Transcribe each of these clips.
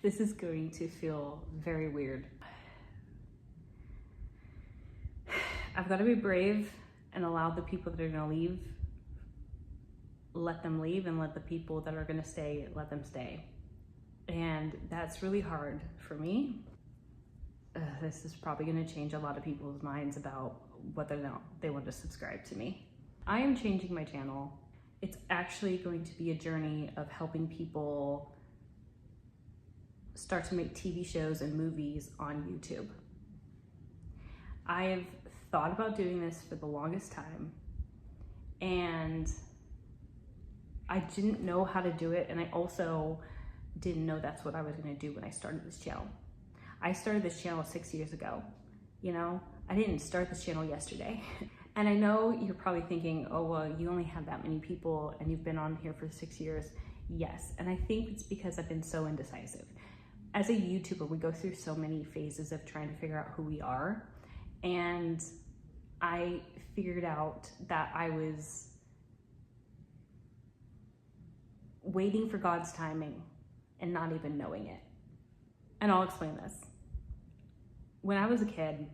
This is going to feel very weird. I've got to be brave and allow the people that are going to leave, let them leave, and let the people that are going to stay, let them stay. And that's really hard for me. This is probably going to change a lot of people's minds about whether or not they want to subscribe to me. I am changing my channel. It's actually going to be a journey of helping people start to make TV shows and movies on YouTube. I've thought about doing this for the longest time, and I didn't know how to do it, and I also didn't know that's what I was going to do when I started this channel. I started this channel 6 years ago. You know, I didn't start this channel yesterday. And I know you're probably thinking, oh, well, you only have that many people and you've been on here for 6 years. Yes, and I think it's because I've been so indecisive. As a YouTuber, we go through so many phases of trying to figure out who we are. And I figured out that I was waiting for God's timing and not even knowing it. And I'll explain this. When I was a kid,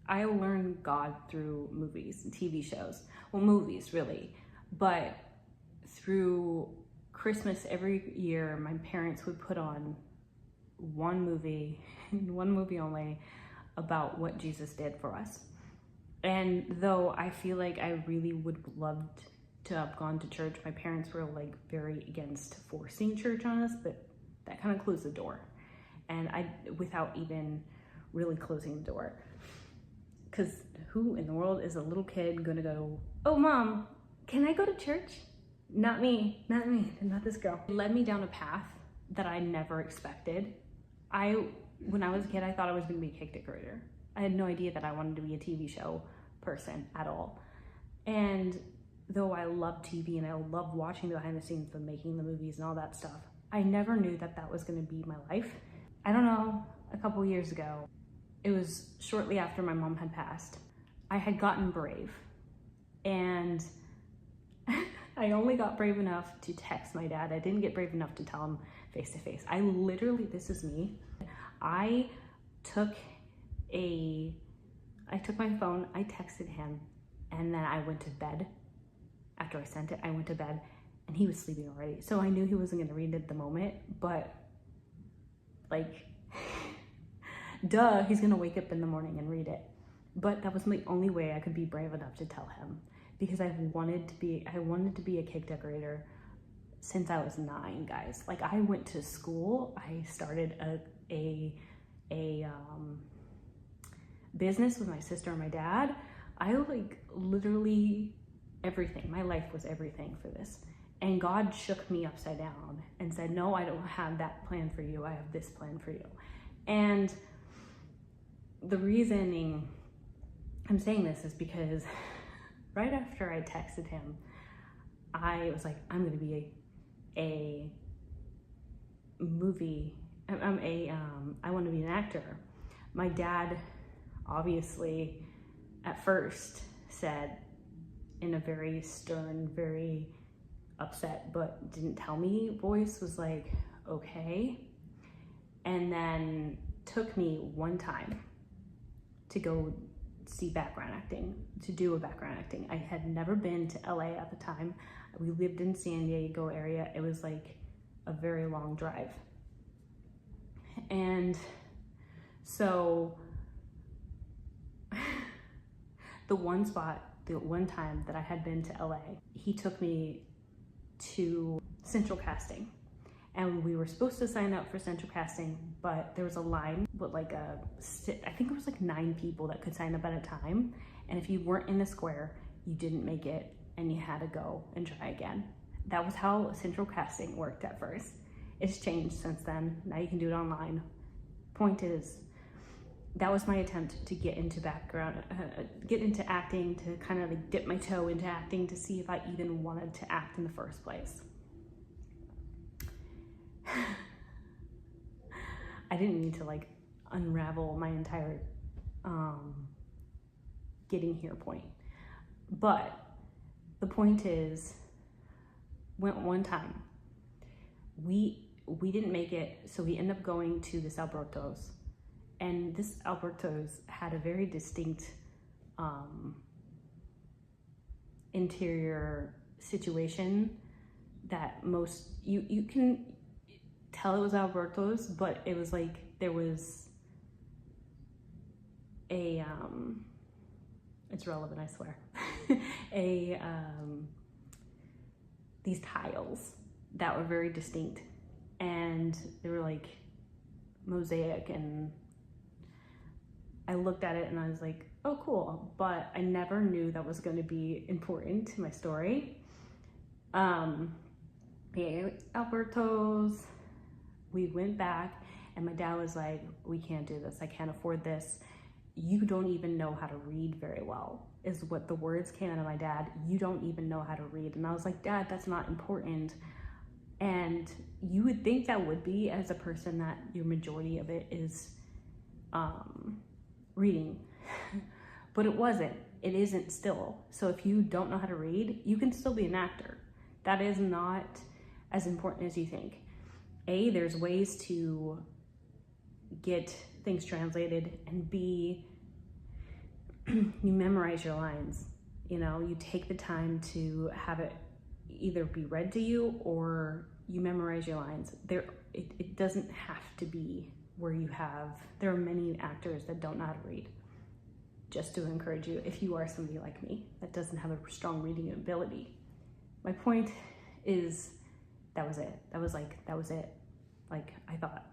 I learned God through movies and TV shows. Well, movies really, but through Christmas every year, my parents would put on one movie, one movie only, about what Jesus did for us. And though I feel like I really would have loved to have gone to church, my parents were like very against forcing church on us, but that kind of closed the door. And without even really closing the door. Because who in the world is a little kid gonna go, oh mom, can I go to church? Not me, not this girl. It led me down a path that I never expected. When I was a kid, I thought I was gonna be a cake decorator. I had no idea that I wanted to be a TV show person at all. And though I love TV and I love watching the behind the scenes, the making the movies and all that stuff, I never knew that that was gonna be my life. I don't know, a couple years ago, it was shortly after my mom had passed, I had gotten brave. And I only got brave enough to text my dad. I didn't get brave enough to tell him face to face. I literally, this is me. I took my phone, I texted him, and then I went to bed. After I sent it, I went to bed and he was sleeping already. So I knew he wasn't gonna read it at the moment, but like, duh, he's gonna wake up in the morning and read it. But that was the only way I could be brave enough to tell him, because I wanted to be a cake decorator since I was 9, guys. Like, I went to school, I started a business with my sister and my dad. I like literally everything. My life was everything for this. And God shook me upside down and said, no, I don't have that plan for you. I have this plan for you. And the reasoning I'm saying this is because right after I texted him, I was like, I'm going to be a movie. I want to be an actor. My dad obviously at first said in a very stern, very upset, but didn't tell me voice, was like, okay. And then took me one time to go see background acting, to do a background acting. I had never been to LA at the time. We lived in San Diego area. It was like a very long drive. And so the one time that I had been to LA, he took me to Central Casting. And we were supposed to sign up for Central Casting, but there was a line with like I think it was like 9 people that could sign up at a time. And if you weren't in the square, you didn't make it and you had to go and try again. That was how Central Casting worked at first. It's changed since then. Now you can do it online. Point is, that was my attempt to get into acting, to kind of like dip my toe into acting to see if I even wanted to act in the first place. I didn't need to like unravel my entire getting here point. But the point is, went one time. We we didn't make it, so we ended up going to this Alberto's. And this Alberto's had a very distinct interior situation that most, you can tell it was Alberto's, but it was like there was a, it's relevant, I swear, these tiles that were very distinct, and they were like mosaic, and I looked at it and I was like, oh cool, but I never knew that was going to be important to my story. Yeah, Alberto's, we went back and my dad was like, we can't do this, I can't afford this. You don't even know how to read very well, is what the words came out of my dad. You don't even know how to read. And I was like, Dad, that's not important. And you would think that would be, as a person that your majority of it is reading, but it wasn't. It isn't still. So if you don't know how to read, you can still be an actor. That is not as important as you think. A, there's ways to get things translated, and B, you memorize your lines. You know, you take the time to have it either be read to you or you memorize your lines. It doesn't have to be where you have, there are many actors that don't know how to read. Just to encourage you, if you are somebody like me that doesn't have a strong reading ability. My point is, that was it. That was it. Like, I thought,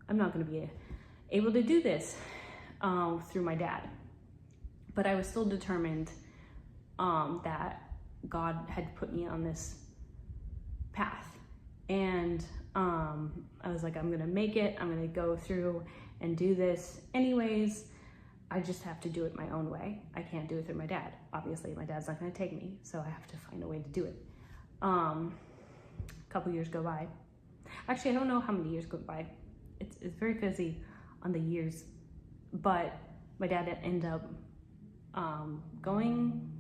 I'm not gonna be able to do this through my dad. But I was still determined that God had put me on this path. And I was like, I'm gonna make it. I'm gonna go through and do this anyways. I just have to do it my own way. I can't do it through my dad. Obviously, my dad's not gonna take me, so I have to find a way to do it. A couple years go by. Actually, I don't know how many years go by. It's very fuzzy on the years, but my dad ended up going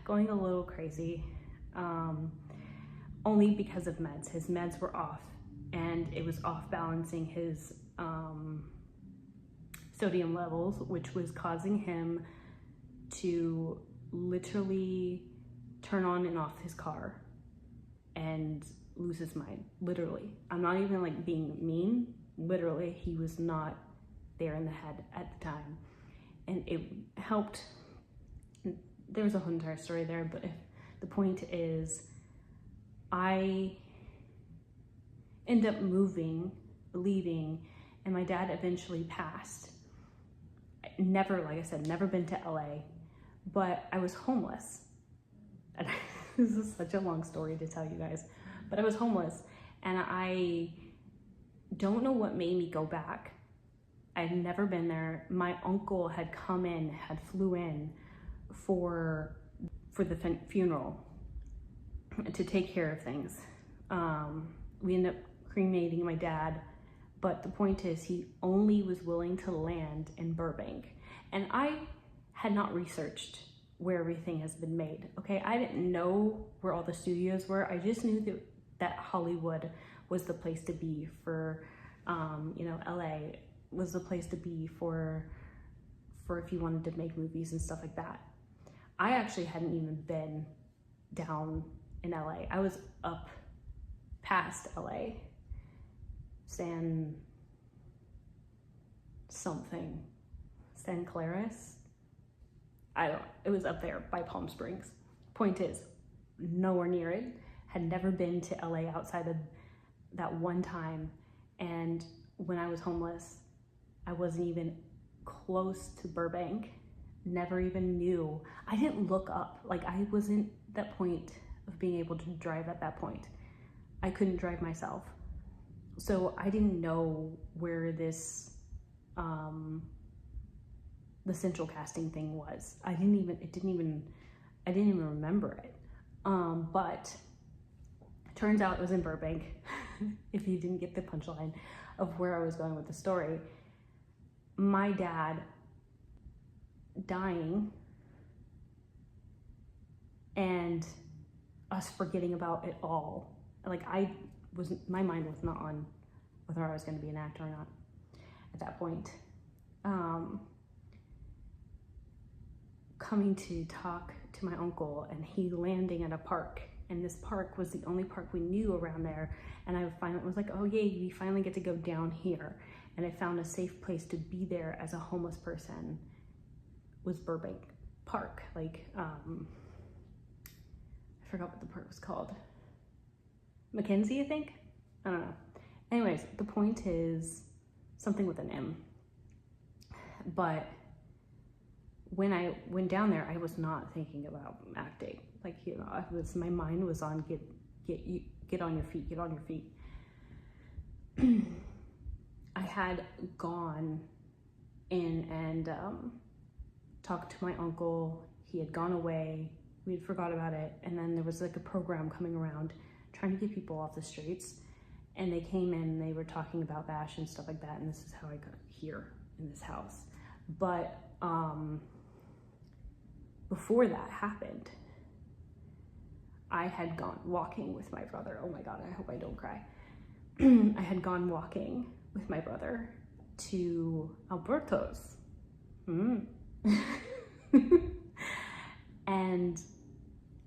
a little crazy, only because of meds. His meds were off, and it was off balancing his sodium levels, which was causing him to literally turn on and off his car and lose his mind. Literally. I'm not even like being mean. Literally, he was not there in the head at the time. And it helped. There was a whole entire story there, but the point is, I end up leaving, and my dad eventually passed. Never, like I said, never been to LA, but I was homeless. And this is such a long story to tell you guys, but I was homeless, and I don't know what made me go back. I had never been there. My uncle had flew in for the funeral to take care of things. We ended up cremating my dad, but the point is, he only was willing to land in Burbank. And I had not researched where everything has been made, okay? I didn't know where all the studios were. I just knew that Hollywood was the place to be for, LA was the place to be for if you wanted to make movies and stuff like that. I actually hadn't even been down in LA. I was up past LA, San Claris. It was up there by Palm Springs. Point is, nowhere near it. Had never been to LA outside of that one time. And when I was homeless, I wasn't even close to Burbank. Never even knew. I didn't look up. Like, I wasn't at that point of being able to drive at that point. I couldn't drive myself. So I didn't know where this, the central casting thing was. I didn't even remember it. But turns out it was in Burbank. If you didn't get the punchline of where I was going with the story, my dad dying and us forgetting about it all. Like, I my mind was not on whether I was going to be an actor or not at that point. Coming to talk to my uncle and he landing at a park, and this park was the only park we knew around there, and I finally was like, oh yay, we finally get to go down here. And I found a safe place to be there as a homeless person was Burbank Park. Like, I forgot what the park was called. Mackenzie, I think? I don't know. Anyways, the point is something with an M. But when I went down there, I was not thinking about acting. Like, you know, my mind was on get on your feet, get on your feet. I had gone in and talked to my uncle. He had gone away. We had forgot about it. And then there was like a program coming around trying to get people off the streets. And they came in and they were talking about Bash and stuff like that. And this is how I got here in this house. But before that happened, I had gone walking with my brother. Oh my God, I hope I don't cry. I had gone walking with my brother to Alberto's. And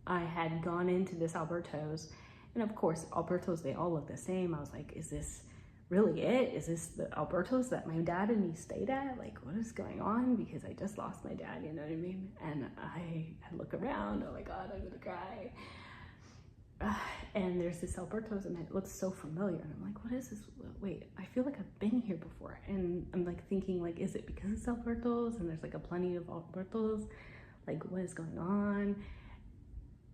I had gone into this Alberto's, and of course, Alberto's, they all look the same. I was like, is this really it? Is this the Alberto's that my dad and me stayed at? Like, what is going on? Because I just lost my dad, you know what I mean? And I look around, oh my God, I'm gonna cry. And there's this Alberto's and it looks so familiar. And I'm like, what is this? Wait, I feel like I've been here before. And I'm like thinking, like, is it because it's Alberto's? And there's like a plenty of Alberto's. Like, what is going on?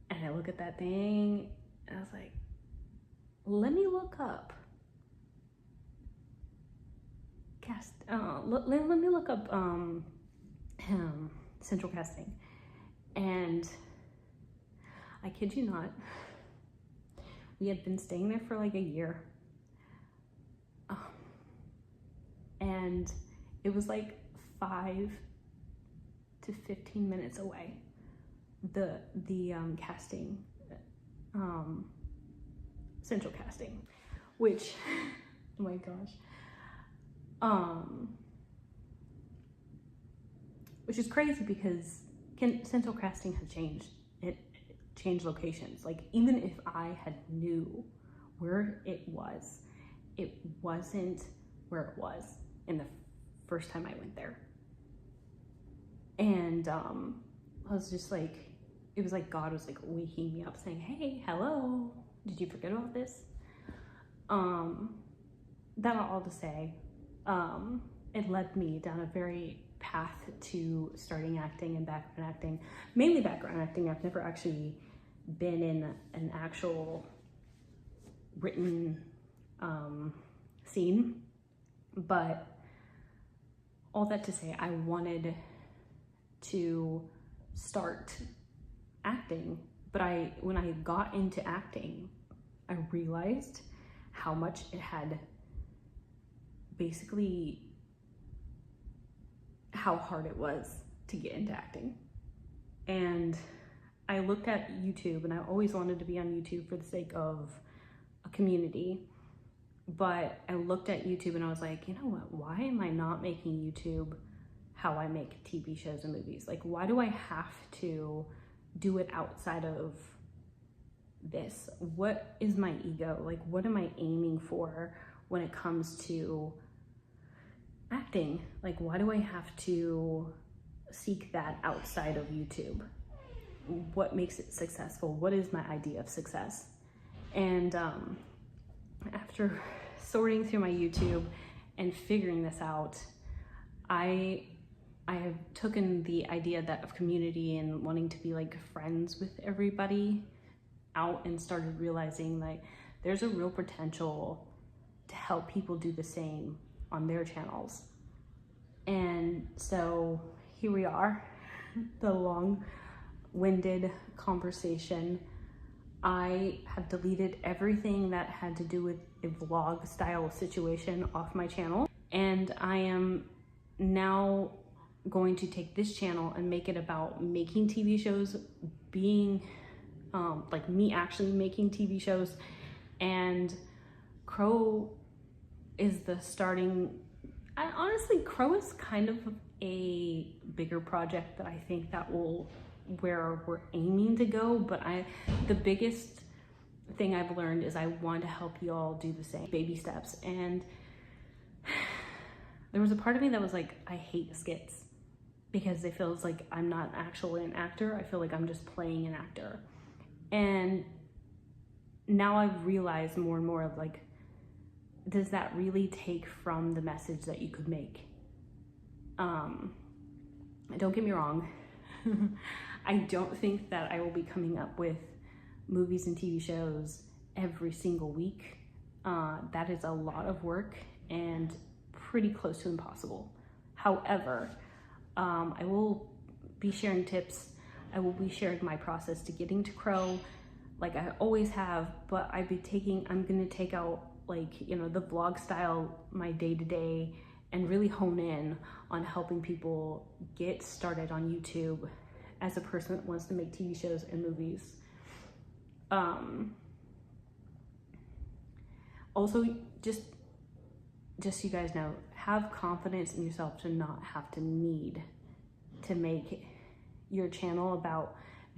And I look at that thing and I was like, let me look up let me look up Central Casting. And I kid you not, we had been staying there for like a year. And it was like 5 to 15 minutes away. The casting, Central Casting, which, oh my gosh, which is crazy because Central Casting had changed. It changed locations. Like, even if I had knew where it wasn't where it was in the first time I went there. And I was just like, it was like God was like waking me up saying, hey, hello, did you forget about this? That all to say, it led me down a very path to starting acting and background acting, mainly background acting. I've never actually been in an actual written scene, but all that to say, I wanted to start acting, but when I got into acting, I realized how much it had, basically how hard it was to get into acting. And I looked at YouTube, and I always wanted to be on YouTube for the sake of a community, but I looked at YouTube and I was like, you know what, why am I not making YouTube how I make TV shows and movies? Like, why do I have to do it outside of this? What is my ego? Like, what am I aiming for when it comes to acting? Like, why do I have to seek that outside of YouTube? What makes it successful? What is my idea of success? And after sorting through my YouTube and figuring this out, I have taken the idea of community and wanting to be like friends with everybody out, and started realizing like there's a real potential to help people do the same on their channels. And so here we are, the long-winded conversation. I have deleted everything that had to do with a vlog style situation off my channel, and I am now going to take this channel and make it about making TV shows, being like me actually making TV shows, and Crow is the starting. Honestly, Crow is kind of a bigger project that I think that will where we're aiming to go, but the biggest thing I've learned is I want to help you all do the same, baby steps. And there was a part of me that was like, I hate skits because it feels like I'm not actually an actor. I feel like I'm just playing an actor. And now I've realized more and more of like, does that really take from the message that you could make? Don't get me wrong. I don't think that I will be coming up with movies and TV shows every single week. That is a lot of work and pretty close to impossible. However, I will be sharing tips. I will be sharing my process to getting to Crow like I always have, but I'm gonna take out like, you know, the vlog style, my day-to-day, and really hone in on helping people get started on YouTube as a person that wants to make TV shows and movies. Also, just so you guys know, have confidence in yourself to not have to need to make your channel about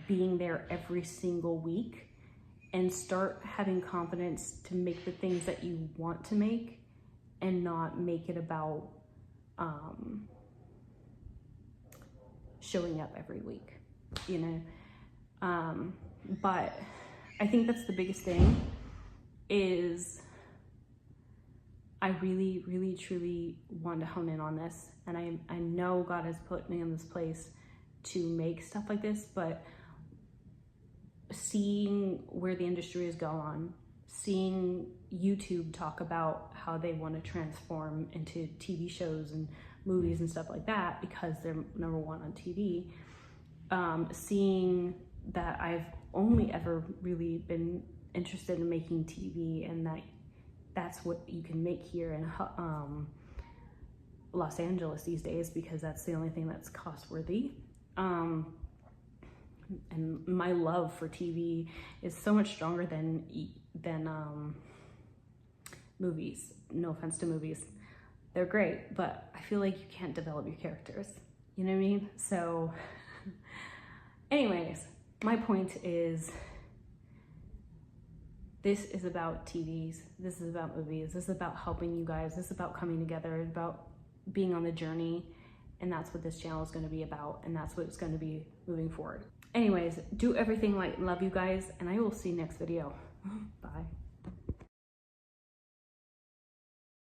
being there every single week, and start having confidence to make the things that you want to make and not make it about showing up every week, you know? But I think that's the biggest thing is I really, really, truly want to hone in on this. And I know God has put me in this place to make stuff like this, but seeing where the industry is going, seeing YouTube talk about how they want to transform into TV shows and movies and stuff like that because they're number one on TV, seeing that I've only ever really been interested in making TV, and that's what you can make here in Los Angeles these days because that's the only thing that's cost worthy. And my love for TV is so much stronger than movies. No offense to movies. They're great, but I feel like you can't develop your characters. You know what I mean? So anyways, my point is this is about TVs. This is about movies. This is about helping you guys. This is about coming together, about being on the journey. And that's what this channel is going to be about. And that's what it's going to be moving forward. Anyways, do everything right. Love you guys. And I will see you next video. Bye.